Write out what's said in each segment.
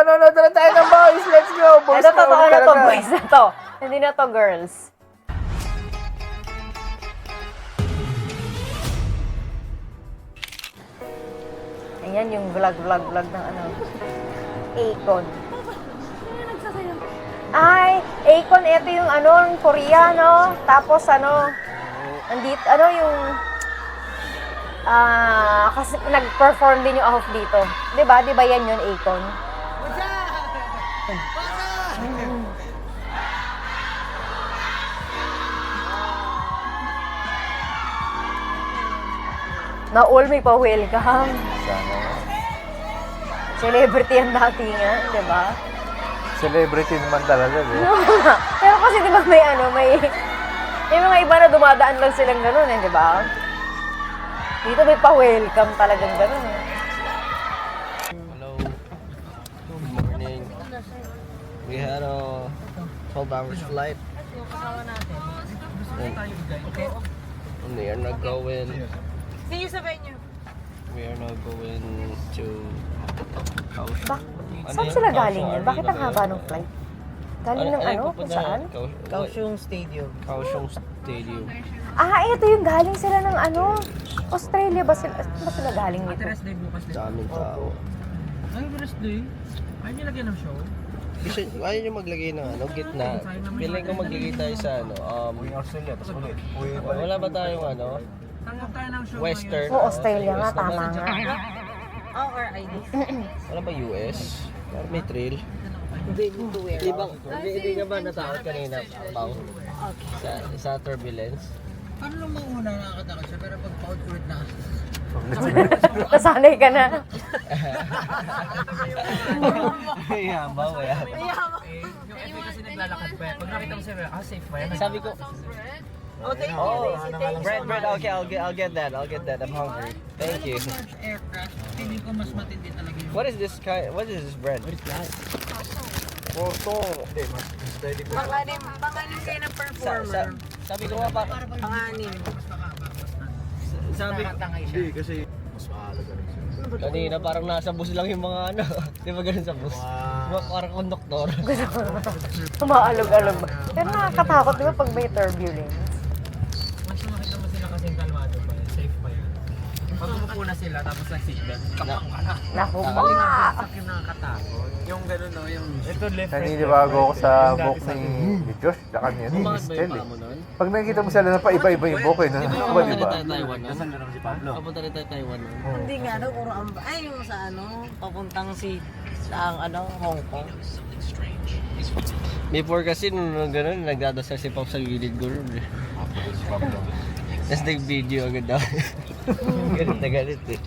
manonood na tayo ng boys. Let's go. Boys Ito, na totoo ulit na to, talaga. boys na to. Hindi na to, girls. Ayan yung vlog ng ano. Akon. Ay, Akon, ito yung ano, yung Korea, no? Tapos ano, andito, ano yung, kasi nag-perform din yung off dito. Diba? Diba yan yun, Akon? Na all may pa-welcome. Sana. Celebrity ang datingan, di ba? Celebrity naman talaga, eh. Pero kasi di ba may mga iba na dumadaan lang silang gano'n, di ba? Dito may pa-welcome talagang gano'n, eh. Hello. Good morning. We had a 12 hours flight. And we are not going. See you sa venue. We are not going to Kaohsiung. Saan sila galing yan? Bakit ang haba ng flight? Galing ng ano? Kung saan? Kaohsiung Stadium. Kaohsiung Stadium. Ah, ito yung galing sila ng ano? Australia ba sila? Saan ba sila galing nito? Rest day bukas din. Daming tao. Ay, rest day? Ayaw niyo lagyan ng show? Kasi ayaw nyo maglagay ng ano, gitna. Feeling ko maglagay tayo sa ano, Australia, tapos ulit. wala ba tayong ano, Tanggap tayo ng show Western? Oo, Australia nga, US naman. tama nga. Oh, or ID. Wala ba US? Parang may trail. They need to wear. Hindi ka ba natakot kanina, Pao? Sa turbulence? Paano nung mauna nakakatakot siya, pero pag paulit-ulit na. Nasanay ka na. Yeah, bawa yan. Yung FA kasi naglalakad pa. Pag nakita mo siya, safe ba yan? Sabi ko, Oh, thank you. oh, Thank you bread, so bread, much. okay, I'll get that, I'm hungry. Thank you. Large aircraft, feeling ko mas matindi talaga yung... What is this bread? What is that? Porto. Panganim kayo ng performer. Sabi ko nga pa, Panganim. sabi kanina parang nasa bus lang yung mga ano, di ba ganun sa bus? Parang konduktor. Tumaalog-alog ba? Pero nakakatakot, di ba, pag may turbulence? Mas makita mo sila kasi kalmado pa yan. Safe pa yan. Pag umupo na sila, tapos nag-seatbelt, kapang ka na. Naku ba? Sak yung nakakatakot. Yung gano'n no, yung... Ito left. Naninibago ako sa book ni Josh, tsaka niya ni Umangat ba Estel, yung eh. paa mo nun? Pag nakikita mo sila na pa-iba-iba yung book, eh. Di ba Nakakaba, di ba? Taiwan nun? Papunta rin tayo Taiwan nun. Hindi nga daw, puro ang... Ay, yung sa ano, papuntang sa ano, Hong Kong. Before kasi nung gano'n, nagdadasal si Pop sa gilid ko rin eh. Tapos nag-video agad daw. Galit na galit eh.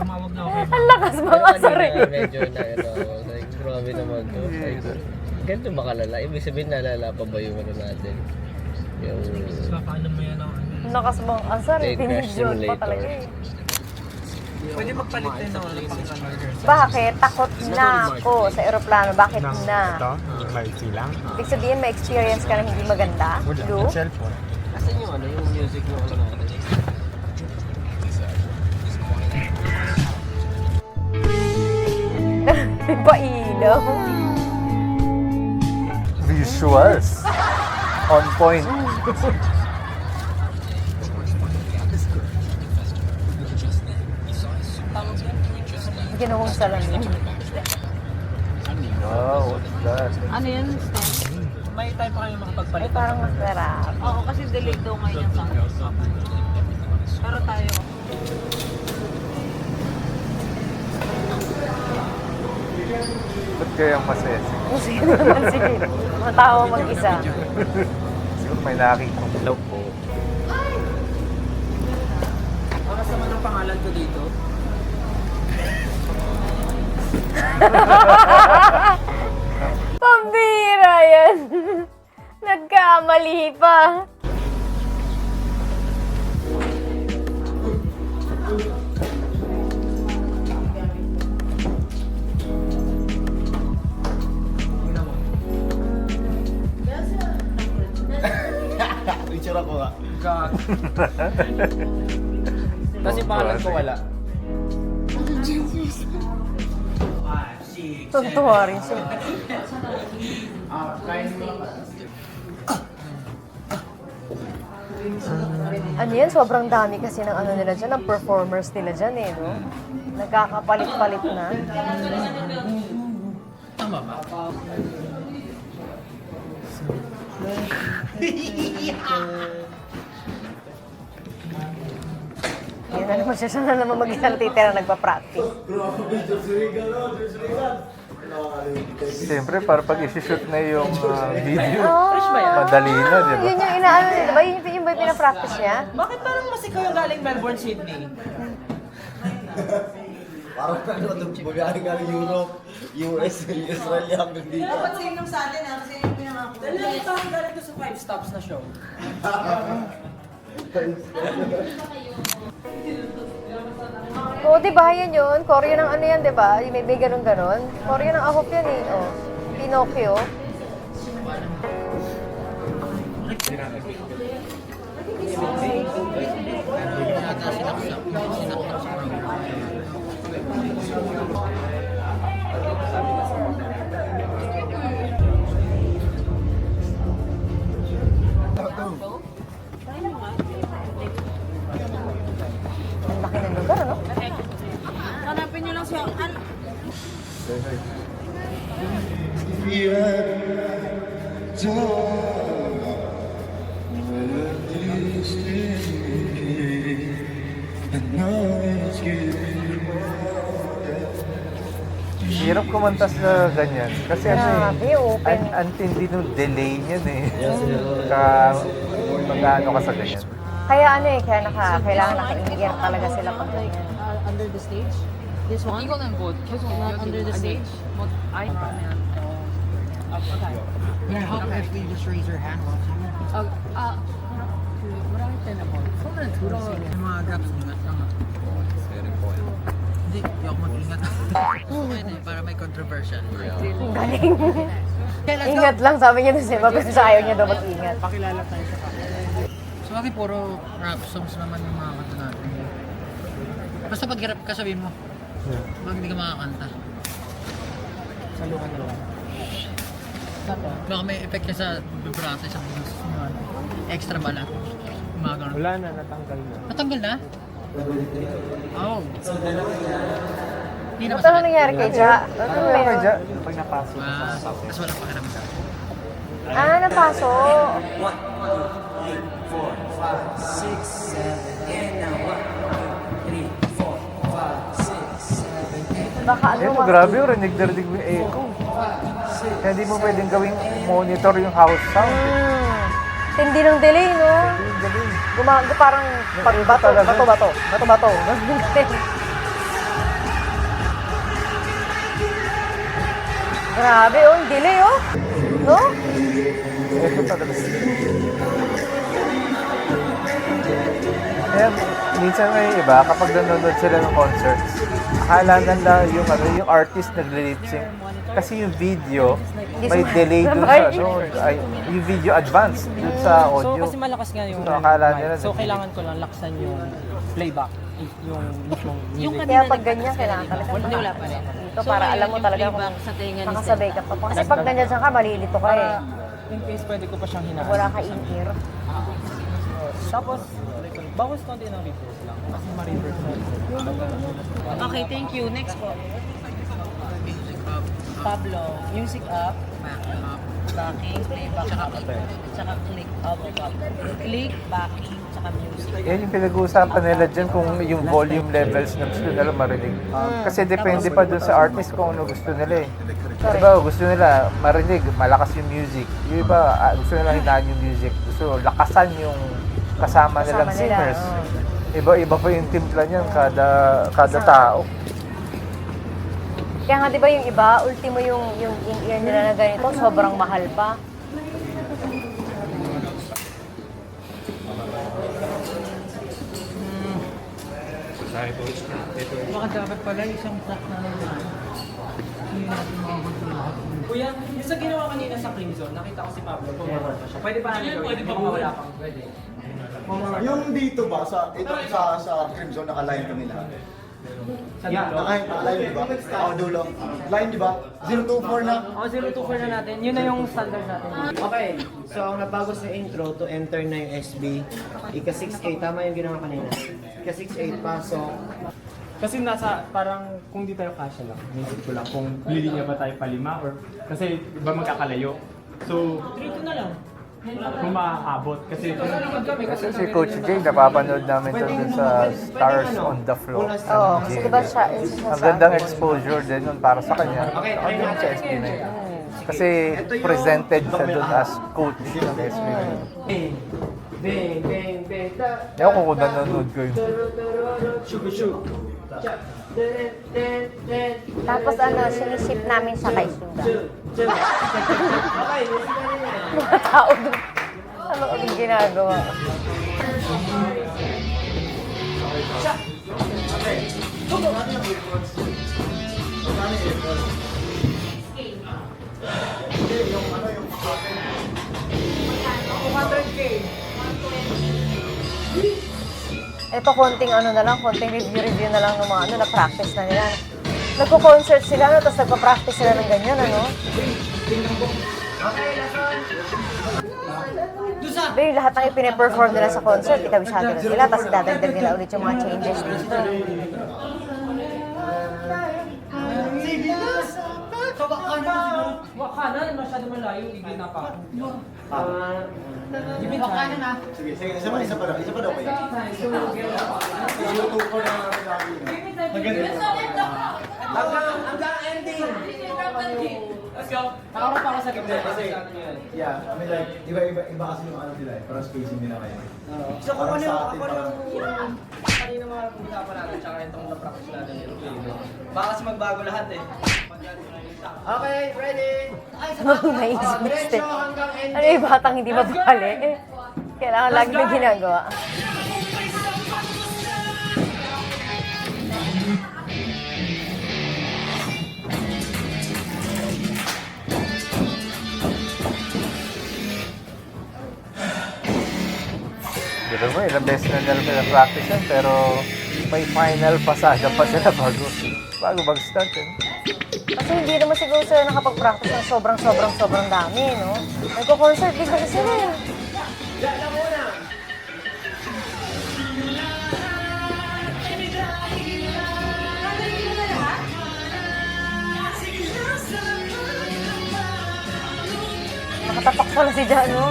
Tumawag na ako kay Ang lakas mga sarili. Medyo na ano, like, grabe naman to. Like, ganito ba kalala? Ibig sabihin nalala pa ba yung ano natin? Yung... paano mo yan ako. Ang lakas mga asar, Plane crash pinidyon pa simulator. talaga eh. Pwede magpalit din ng Bakit? Takot na ako sa aeroplano. Bakit na? Maiksi lang. Ibig sabihin, may experience ka na hindi maganda? Lu? Cellphone. Asan yung ano, yung music yung ano natin? Pailaw. Visuals. On point. Ginawang salamin. Wow, what's that? Ano yan? May time pa kayo Ay, makapagpalit. parang masarap. Oo, kasi delayed daw ngayon yung sound. Pero tayo, Ba't kayang masaya? Kasi naman, sige. Matawa mag-isa. Siguro may nakakita. Hello po. oras naman ang pangalan ko dito. Pambira yan. Nagkamali pa. Picture ako nga. God. Kasi pangalan ko wala. Tuntua rin siya. Ano yan, sobrang dami kasi ng ano nila dyan, ng performers nila dyan eh, no? Nagkakapalit-palit na. Tama ba? Yan na naman siya na naman mag-isang titira nagpa-practice. Siyempre, para pag isi-shoot na yung video, Oh, madali na, di ba? yun yung inaano nila ba? Yun ba yung pinapractice niya? Bakit parang mas ikaw yung galing Melbourne, Sydney? Parang ano, bumiyahin galing Europe, US, Israel hanggang dito. Dapat same nung sa atin kasi yung pinakakuha. Dali lang tayo galing to sa 5 stops na show. Oo, di ba yan yun? Koryo ng ano yan, di ba? Yung may ganun-ganon. Koryo ng ahop yan eh. Oh. Pinocchio. Ang laki ng lugar, ano? Hanapin nyo lang siya. Ano? Hirap kumanta sa ganyan. Kasi ano Grabe, eh, open. ang tindi nung delay niyan eh. Mag-ano ka sa ganyan. Kaya ano eh, kailangan naka-in-ear talaga sila pag ganyan. Under the stage? This one? 이거는 뭐 계속 not under the stage? 뭐 아이 Yeah, help if you just raise your hand while singing. 그 뭐라 할 때는 뭐 손을 들어 Yung mga grabs mo nga. Tama. Hindi, di ako mag-ingat. Okay na, para may controversial. Ang galing. Ingat lang, sabi niya doon siya. Gusto sa ayaw niya daw mag-ingat. Pakilala tayo sa So, bakit puro rap songs naman yung mga kanta natin? Basta pag rap ka, sabihin mo. Bakit hindi ka makakanta? salungan-lungan. Baka may effect ka sa vibrato sa boses mo. Extra bala. Mga ganun. Wala na, natanggal na. Natanggal na? Oh. Hindi na Ito na masakit. nangyari kay Ja. Ano Ano meron? ka dyan? Pag napasok sa Mas walang pakiramdam. Ah, napasok. Baka ano Ito, grabe yung rinig na rinig mo yung echo. Kaya hindi mo pwedeng gawing monitor yung house sound. Tindi ng delay, no? Yung galing. Parang pagbato, talaga. bato. Grabe, oh, ang delay, oh. No? Echo talaga. Kaya minsan may iba, kapag nanonood sila ng concerts, akala nila yung artist nag-lip sync. Kasi yung video, may delay dun sa yung video advance dun sa So audio. kasi malakas nga yung So, akala nila mic. So na- kailangan ko lang laksan yung playback. Yung mismong music. Kaya pag ganyan, kailangan talaga. Hindi, wala pa rin. Ito para alam mo talaga kung sa tenga ni nakasabay ka pa. Kasi pag ganyan siya ka, malilito ka eh. In case pwede ko pa siyang hinaan. Wala ka in-ear. Tapos, bawas konti ng reverse lang. Kasi ma-reverse na. Okay, thank you. Next po. Music up, Pablo, music up, back up. backing, playback, tsaka click up. Click, backing, tsaka music. Yan yung pinag-uusapan nila dyan kung yung volume levels na gusto nila marinig. Kasi depende pa dun sa artist kung ano gusto nila eh. Diba, gusto nila marinig, malakas yung music. Yung iba, gusto nila hinaan yung music. Gusto lakasan yung kasama nilang nila, singers. Iba-iba pa yung timpla niyan kada tao. Kaya nga, di ba yung iba, ultimo yung in-ear nila na ganito, sobrang mahal pa. Baka dapat pala isang track na lang yan. Hindi natin makakontrol lahat. Kuya, yung sa ginawa kanina sa Crimson, nakita ko si Pablo, pumarot pa siya. Pwede pa namin gawin, hindi pa wala pang pwede. Yung dito ba, sa Crimson naka-line kami lahat. Yeah, naka-line di ba? Oo, dulo. Line di ba? 024 na. Oh, 024 na natin. Yun na yung standard natin. Okay, so ang nabago sa intro to enter na yung SB. Ika 6A, tama yung ginawa kanina. Ika 6A, pasok. Kasi nasa, parang kung di tayo kasya lang, naisip ko lang kung lilinya ba tayo palima or kasi iba magkakalayo. So, 3-2 na lang. Kung maaabot. Kasi kung Kasi si Coach Jay, napapanood namin dun sa Stars on the Floor. Oo, kasi diba siya, Ang gandang exposure din nun para sa kanya. Okay, Saka try din natin. sa SB9. Kasi presented siya dun as coach ng SB9. Bang, bang, bang, bang, ta. Ewan ko kung nanonood ko yun. Tapos ano, siniship namin siya kay Suga. Okay, music na rin yan. Mga tao doon. Ano ulit ginagawa? Ito konting ano na lang, konting review na lang ng mga ano, na-practice na nila. Nagko-concert sila, no, tapos nagpa-practice sila ng ganyan, ano? Ba yung lahat ng ipine-perform nila sa concert, itawisyado na nila, tapos dadagdag nila ulit yung mga changes dito. wakanan, masyado malayo, igil na pa. Sige, sige, isa pa daw. Isa pa daw kayo. 024 na Hanggang ending. Let's go. Nakaroon pa ako sa gitna kasi Yeah, I mean like, iba kasi yung ano nila eh. Parang spacing nila kayo. So kung ano yung kanina mga pag-usapan natin tsaka itong na-practice natin yung flavor. Baka kasi magbago lahat eh. Okay, ready? Naisip mistake. Ano yung batang hindi mabali? Kailangan lagi na ginagawa. Pero mo, ilang beses na nila pina-practice yan, pero may final pasada pa sila bago mag-start. Eh. Kasi hindi naman siguro sila nakapag-practice ng sobrang dami, no? Nagko-concert din kasi sila eh. Nakatapak pala si Jano.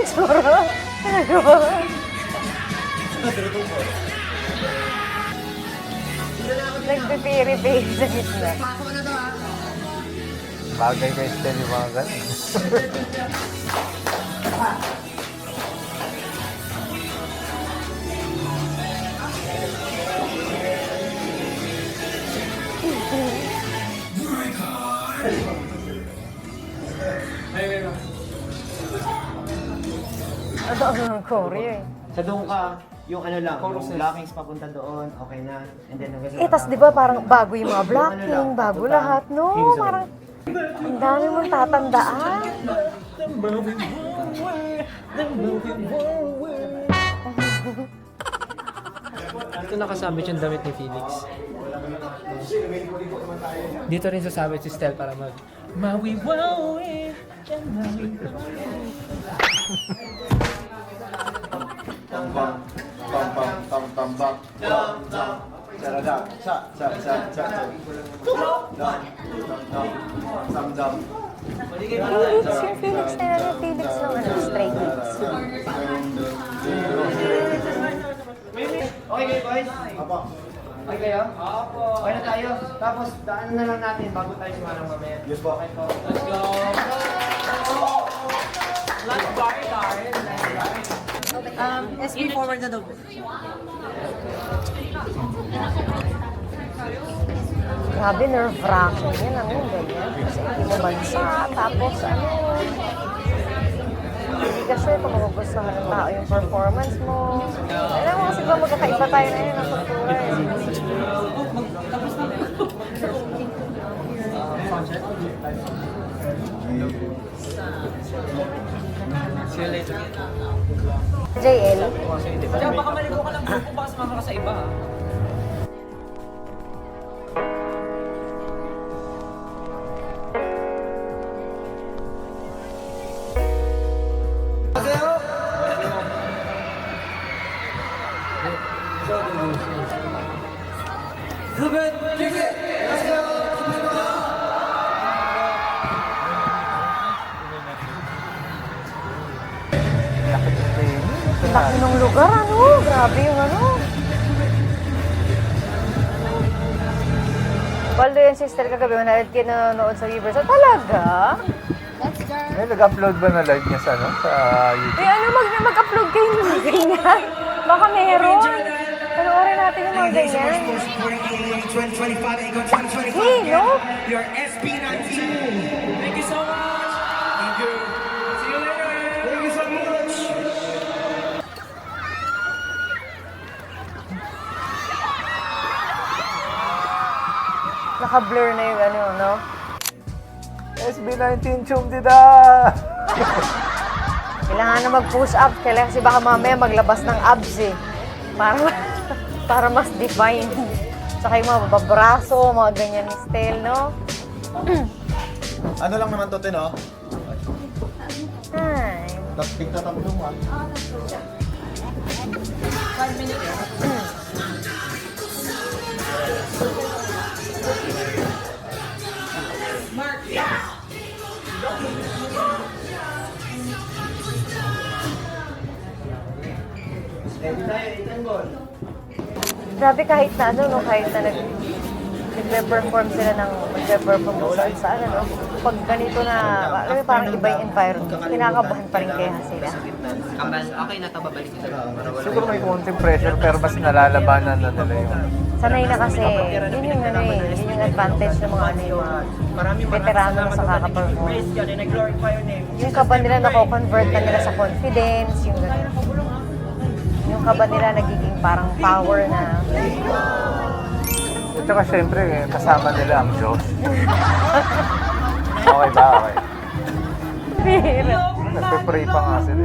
Sura. Nagawa. Nagpipiri-piri sa gitna. Bagay na style yung mga ganun. Ano ang Korea eh. Sa doon ka, yung ano lang, yung blockings papunta doon, okay na. And then hanggang sa Eh, tas di ba parang bago yung mga blocking, bago lahat, no? Parang ang dami mong tatandaan. Dito nakasabit yung damit ni Felix. Dito rin sasabit si Stel para mag mawiwawi. Tambang, tambang, tambang, tambang. Sarada, sa. Dam. Felix, yung Felix na yan, yung Felix ng ano, Stray Kids. Okay kayo boys? Apa. Okay kayo? Okay na tayo. Tapos daan na lang natin bago tayo sumarang mamaya. Yes po. Okay po. Let's go. Let's bar darn. SB forward na daw. Grabe, nerve-wracking yan, ano yung ganyan. Kasi hindi mo bansa, tapos ano, hindi ka sure kung magugustuhan ng tao yung performance mo. Alam mo kasi ba magkakaiba tayo na yun ang kultura eh. See you later. JL. Kaya baka maligo ka ng grupo, baka sumama ka sa iba. Laki ng lugar, ano? Grabe yung ano. Baldo yung sister kagabi, manalit kayo nanonood sa Riverside. Talaga? Nag-upload ba na live niya sa, ano, sa YouTube? Eh ano, mag-upload kayo ng mga ganyan. Baka meron. Panoorin natin yung mga ganyan. Hey, no? Your SB19. Thank you so much. Thank you. See you later. Thank you so much. Naka-blur na yung ano, no? SB19 Chumdida! Kailangan na mag-push up. Kailangan kasi baka mamaya maglabas ng abs eh. Para mas define. Tsaka yung mga babraso, mga ganyan ni style, no? Ano lang naman to, no? Ay. Tapik na tatlong, ah. Grabe kahit na ano, no? Kahit na nagpe-perform sila ng magpe-perform sa ano, no? Pag ganito na, alam mo, parang iba yung environment. Kinakabahan pa rin kaya sila. Okay na ito, babalik ko sa Siguro may konting pressure pero mas nalalabanan na nila yung... Sanay na kasi, yun yung ano eh, yun yung advantage ng mga ano yung mga veterano na sa kaka-perform. Yung kaba nila nako-convert na nila sa confidence, yung gano'n. Yung kaba nila nagiging parang power na. At saka syempre, kasama nila ang Diyos. Okay ba? Okay. Nagpe-pray pa nga sila.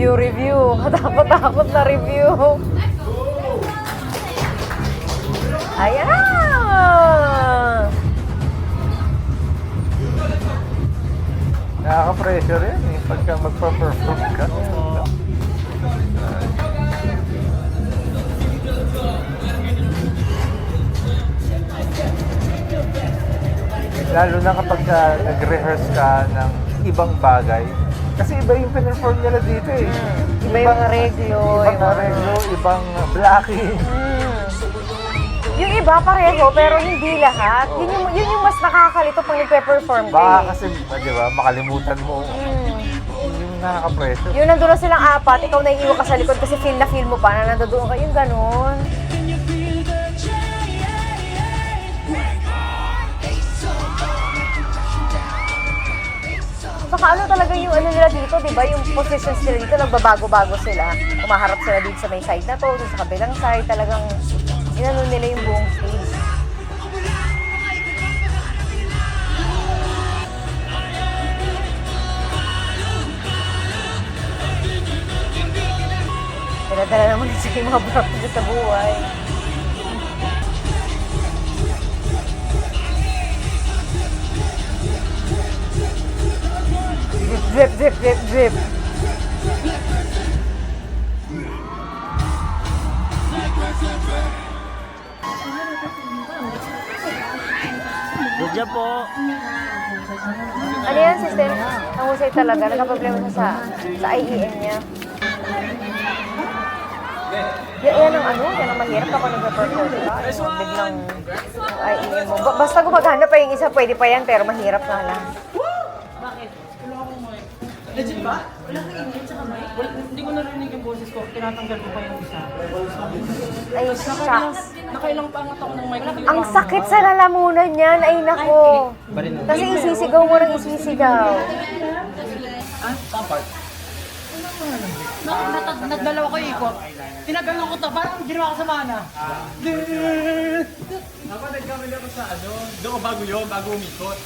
Review. Katakot-takot na review. Ayan na! Nakaka-pressure yan eh, pagka magpa-perform ka. Lalo na kapag nag-rehearse ka ng ibang bagay. Kasi iba yung perform nila dito eh. Iba yung mga reglo. Ibang reglo, ibang blocking. Yung iba pareho, pero hindi lahat. Yun yung mas nakakalito pag nagpe-perform ka Baka eh. kasi, di ba, makalimutan mo. Yun yung nakaka-pressure. Yung nandun na silang apat, ikaw naiiwan ka sa likod kasi feel na feel mo pa na nandoon ka. Yung ganun. Saka ano talaga yung ano nila dito, di ba? Yung positions nila dito, nagbabago-bago sila. Umaharap sila dito sa may side na to, dito sa kabilang side. Talagang inano nila yung buong stage. Dala-dala naman siya yung mga practice sa buhay. Drip. Good job po. Ano yan, sister? Ang husay talaga. Nagka-problema siya sa IEM niya. Yan ang ano, yan ang mahirap kapag nag-perform ka. Biglang yung IEM mo. Basta gumagana pa yung isa, pwede pa yan, pero mahirap nga lang. Legit ba? Wala kang English tsaka mic? Hindi ko narinig yung boses ko. Tinatanggal ko pa yung isa. Ay, shucks. Nakailang pangat ako ng mic. Ang sakit sa lalamunan niyan. Ay, nako. Kasi isisigaw mo ng isisigaw. Nagdalawa ko ikot. Tinagalan ko to. Parang ginawa ko sa mana. Ako nagkamali ako sa ano, doon ko bago umikot.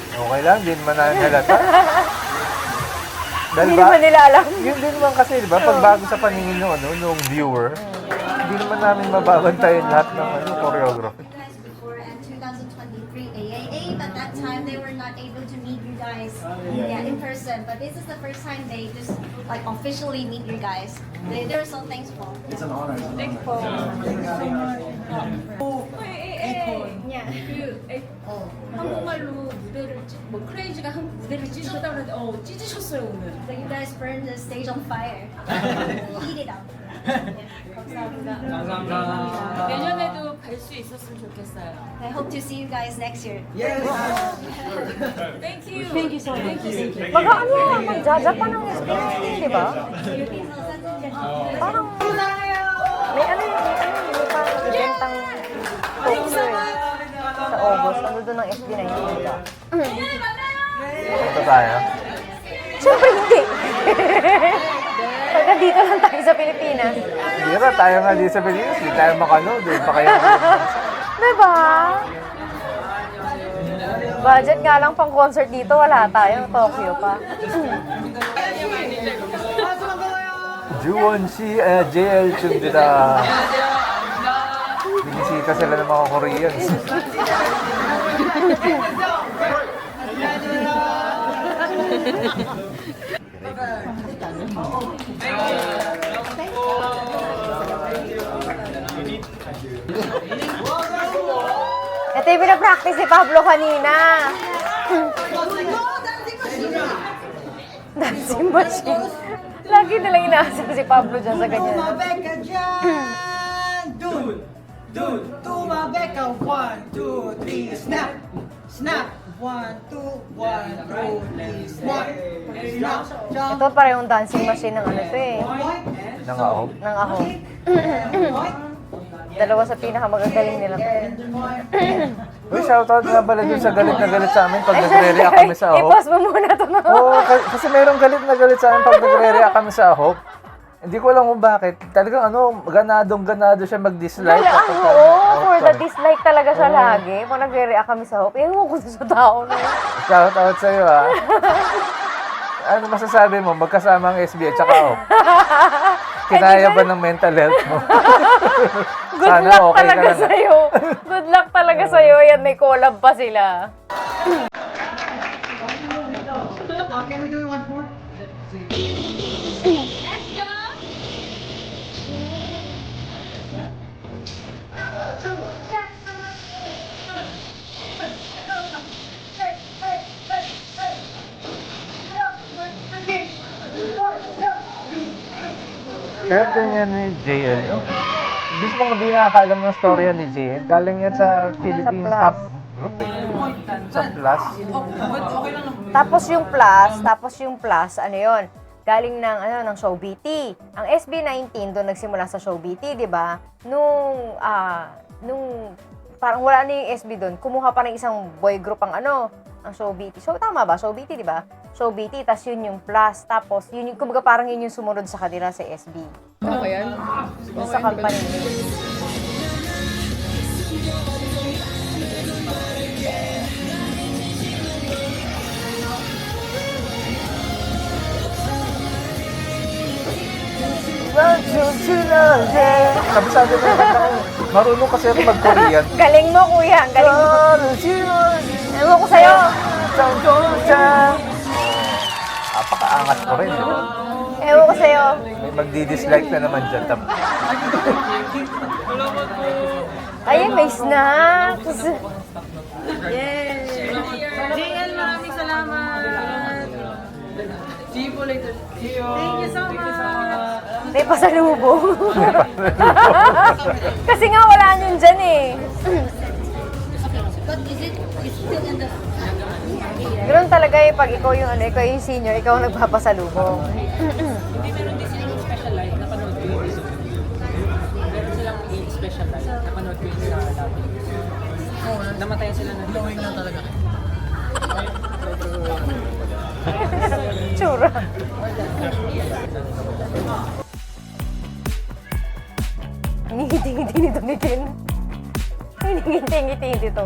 Okay lang, din man na halata. Dahil Hindi naman nila alam. Yun din naman kasi, di ba, pag bago sa paningin nung, nung viewer, hindi naman namin mababantayan lahat ng choreography. Guys before and 2023 AAA, but that time they were not able to meet you guys in person. But this is the first time they just like officially meet you guys. They're so thankful. It's an honor. Thankful. Yeah. 한국말로 무대를 뭐 크레이지가 한 무대를 찢으셨다 그랬는데 찢으셨어요 오늘. So you guys burned the stage on fire. Eat it up. 감사합니다. 내년에도 뵐 수 있었으면 좋겠어요. I hope to see you guys next year. Thank you. Thank you so much. Baka ano, magjaja pa ng SB19, di ba? Parang may ano yun, may parang ibentang Tokyo eh. Sa August, ano doon ng SB19, di ba? Punta tayo. Siyempre hindi. Pagka dito lang tayo sa Pilipinas. Hindi ba, tayo nga dito sa Pilipinas, hindi tayo makanood. Pa kayo. Diba? Budget nga lang pang concert dito, wala tayo. Tokyo pa. Juwon si JL Chundida. Binisita sila ng mga Koreans. Ito yung pinapractice ni Pablo kanina. Dancing machine. Lagi nalang inaasal si Pablo dyan sa ganyan. Tumabek ka dyan! Dun! Tumabek ka! 1, 2, 3, snap! Snap! 1, 2, 1, 2, 3, snap! Snap! Ito parehong dancing machine ng ano to eh. Nangahog. Ng aho. Dalawa sa pinakamagagaling nila to eh. Uy, shoutout nga pala dun sa galit na galit sa amin pag nagre-react kami sa ahok. I-pause mo muna to na. Oo, kasi mayroong galit na galit sa amin pag nagre-react kami sa ahok. Hindi ko alam kung bakit. Talagang ganado siya mag-dislike. Oo, for the dislike talaga siya lagi. Pag nagre-react kami sa hope, ewan ko sa tao na yun. Shoutout sa'yo ha. Ano masasabi mo? Magkasama ang SB at saka ahok. Kinaya ba ng mental health mo? Good Sana luck okay talaga ka lang. sa'yo. Good luck talaga sa'yo. Yan, may collab pa sila. Can we do one more? Kaya ganyan ni JL. Mismo hindi nakakaalam ng story yan ni JL. Galing yan sa Philippines Top. Sa Plus. Tapos yung plus, ano yon? Galing ng Show BT. Ang SB19 doon nagsimula sa Show BT, 'di ba? Nung parang wala na yung SB doon, kumuha pa ng isang boy group ang Show BT. So tama ba? Show BT, 'di ba? Show BT, tas yun yung plus. Tapos yun yung kumbaga parang yun yung sumunod sa kanila sa SB. Ano yan? Yung sa company. Kabisado na yung kanta ko. Marunong kasi ako mag-Korean. Galing mo, kuya. Galing mo. Ewan ko sa'yo. Napakaangas ko rin. Ewan ko sa'yo. May magdi-dislike na naman dyan. Ayun, may snacks. JL, maraming salamat! See you po later. Thank you so much! May pasalubong. Kasi nga wala nyo dyan eh. But is it still in the Ganoon talaga talaga eh, pag ikaw yung ano, ikaw yung senior, ikaw ang nagpapasalubong. Hindi meron din silang special live, napanood ko yung episode. Meron silang special live, napanood ko yung sa dati. Namatayan sila ng Blowing lang talaga. Tsura. Ngiti-ngiti nito ni Ken. Ngiti-ngiti nito.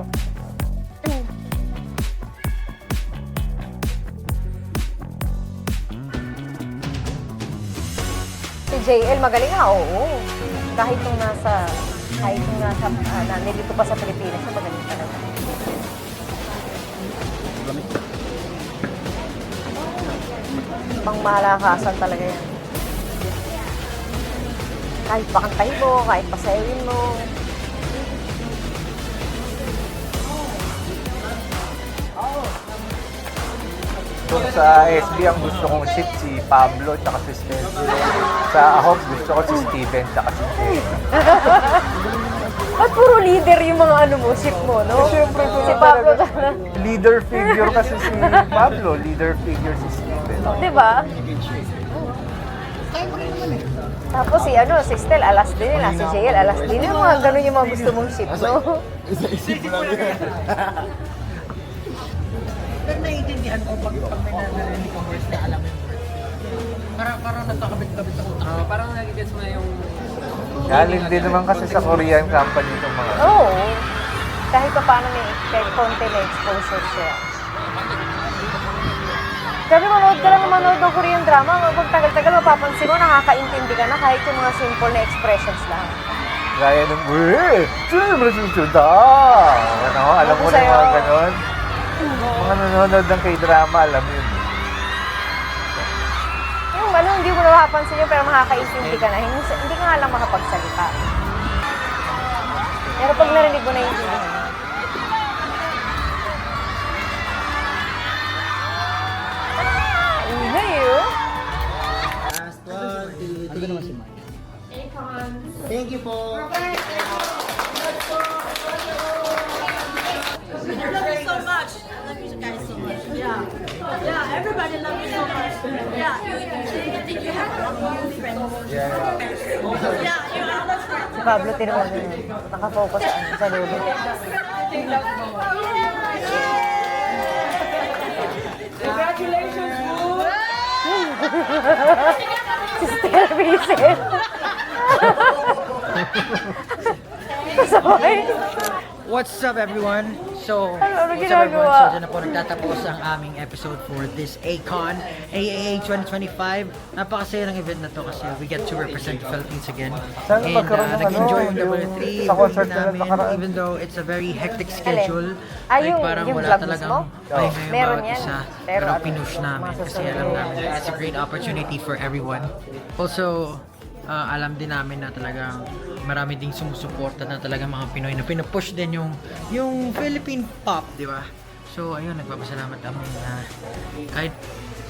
Si JL magaling nga, oo. Kahit nung nasa, nandito pa sa Pilipinas, magaling talaga. Pang malakasan talaga yan. Kahit pakantahin mo, kahit pasayawin mo. Kung sa SB, ang gusto kong ship si Pablo at si Stelio. Sa AHOP, gusto ko si Steven at si Jay. At puro leader yung mga ano mo, ship mo, no? Siyempre, Si Pablo leader figure kasi si Pablo, leader figure si Steven. Diba? Tapos si ano, si Stel, alas din nila. Si JL, alas din. Yung mga ganun yung mga gusto mong ship, no? Isa-isip mo lang yan. Pero naiintindihan ko pag may narinig kong words na alam mo yung words. Parang nagkakabit-kabit sa utak. parang nagigets mo na yung... Galing din naman kasi sa Korean company itong mga. Oo. Kahit pa paano may konti na exposure siya. Sabi, manood ka lang manood ng Korean drama. Pag tagal-tagal, mapapansin mo, nakakaintindi ka na kahit yung mga simple na expressions lang. Gaya ng, ano, alam mo na yung mga ganon. Mga nanonood ng K-drama, alam yun. Yung ano, hindi mo napapansin yun, pero makakaintindi ka na. Hindi ka nga lang makapagsalita. Pero pag narinig mo na yung hindi. Ingay yun. Last one, two, three. Thank you po. Love you so much. Love you guys so much. Yeah. Yeah, everybody love you so much. Yeah, you think you have a lot of new friends. Yeah, you have a friends. Si Pablo, tinawag mo yun. Nakafocus sa lolo. Congratulations, Boo! Si Stella Vincent. Kasabay. What's up everyone? So, Ano what's up everyone? ginagawa? So, dyan na po nagtatapos ang aming episode for this ACON, AAA 2025. Napakasaya ng event na to kasi we get to represent the Philippines again. Sana And magkaroon ng nag-enjoy ano, yung yung W3 sa concert na namin, nakaraan. even though it's a very hectic schedule. Ay, Like parang yung wala vlog talagang mismo? pahinga yung Meron bawat yan. isa. Pero Pero ano, pinush namin mga kasi susunod alam na namin it's a great opportunity for everyone. Also, alam din namin na talagang marami ding sumusuporta na talagang mga Pinoy na pinupush din yung Philippine pop, di ba? So, ayun, nagpapasalamat kami na kahit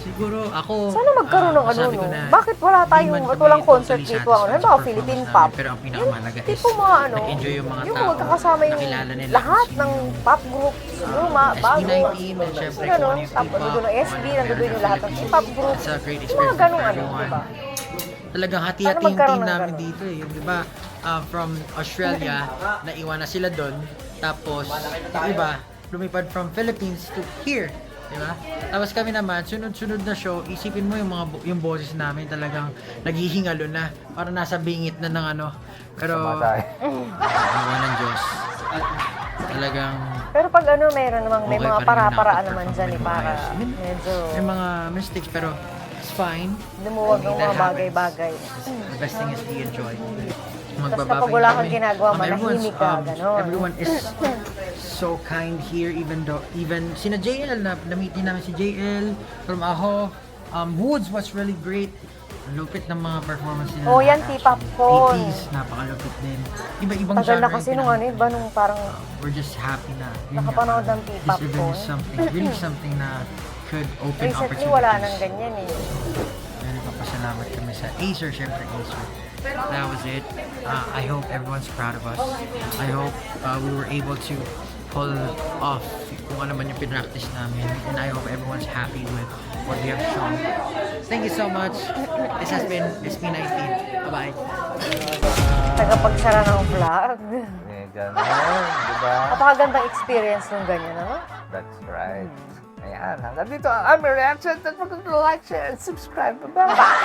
siguro ako... Sana magkaroon ng ano, masabi ko no? na Bakit wala hindi tayong man kami walang concert totally dito? Ano satisfied ba, sa performance Philippine namin, pop? Pero ang pinakamahalaga is Tipo mga ano, nag-enjoy yung mga yung tao. magkakasama yung nakilala nila lahat kung ng sino pop group, luma, bago. SB19, and syempre Ano, kung ano yung tapos P-pop, nandun yung SB, nandun yung lahat ng P-pop group. It's a great Yung mga experience ganong for ano, everyone. diba? Talagang Sana hati-hati yung magkaroon team ng namin ganun. dito eh. Yung diba, from Australia, naiwan na sila doon. Tapos, yung iba, lumipad from Philippines to here. Diba? Tapos kami naman, sunod-sunod na show, isipin mo yung boses namin talagang naghihingalo na. Parang nasa bingit na ng ano. Pero, Mamatay. awa ng Diyos. Talagang Pero pag ano, meron namang, may okay mga pa rin para-paraan yung naman nakaka-perform dyan eh, ng para maayos. medyo may mga mistakes pero it's fine. lumuwag ng mga bagay-bagay. The best thing is to enjoy. Tapos kapag wala kang ginagawa, manahimik ka, ganon. Everyone is so kind here even sina JL na-meet din namin si JL from Aho. Woods was really great. Ang lupit ng mga performance nila. Oh, yan, T-pop phone. 80s, napakalupit din. Iba-ibang Tagal na genre kasi yung nung ano, iba nung parang we're just happy na yun nakapanood nga, ng P-pop this event phone. is something, really something na could open recently opportunities. wala nang ganyan eh. Kaya nagpapasalamat kami sa Acer, syempre Acer. That was it. I hope everyone's proud of us. I hope we were able to pull off kung ano man yung pinractice namin. And I hope everyone's happy with what we have shown. Thank you so much. This has been SP19. Bye-bye. Tagapagsara ng vlog. Eh, gano'n, di ba? Napakagandang experience nung ganyan, ano? That's right. Ayan, hanggang dito ang aming reaction. Don't forget to like, share, and subscribe. Bye-bye!